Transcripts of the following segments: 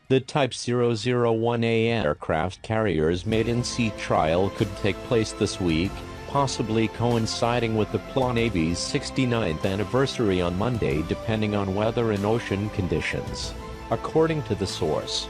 The Type 001A aircraft carrier's maiden sea trial could take place this week, possibly coinciding with the PLA Navy's 69th anniversary on Monday depending on weather and ocean conditions, according to the source.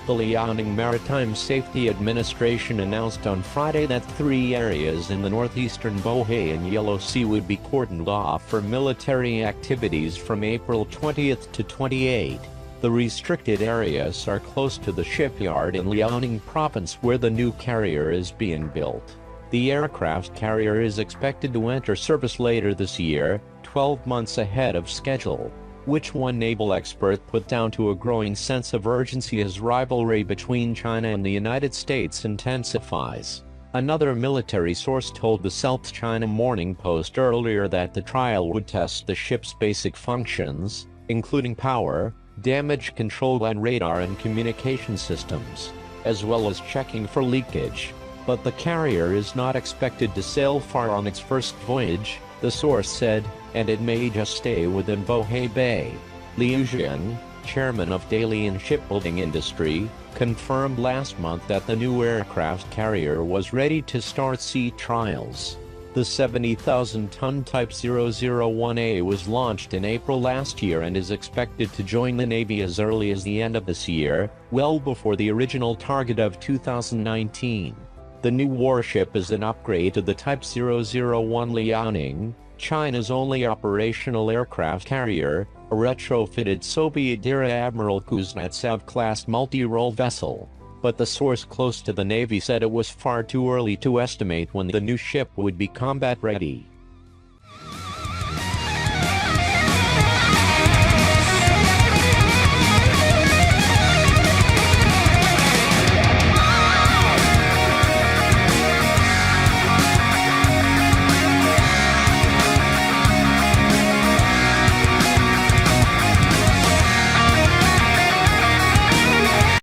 The Liaoning Maritime Safety Administration announced on Friday that 3 areas in the northeastern Bohai and Yellow Sea would be cordoned off for military activities from April 20th to 28. The restricted areas are close to the shipyard in Liaoning province where the new carrier is being built. The aircraft carrier is expected to enter service later this year, 12 months ahead of schedule, which one naval expert put down to a growing sense of urgency as rivalry between China and the United States intensifies. Another military source told the South China Morning Post earlier that the trial would test the ship's basic functions, including power, damage control and radar and communication systems, as well as checking for leakage. But the carrier is not expected to sail far on its first voyage, the source said, and it may just stay within Bohai Bay. Liu Jian, chairman of Dalian shipbuilding industry, confirmed last month that the new aircraft carrier was ready to start sea trials. The 70,000-ton Type 001A was launched in April last year and is expected to join the Navy as early as the end of this year, well before the original target of 2019. The new warship is an upgrade to the Type 001 Liaoning, China's only operational aircraft carrier, a retrofitted Soviet-era Admiral Kuznetsov-class multi-role vessel. But the source close to the Navy said it was far too early to estimate when the new ship would be combat-ready.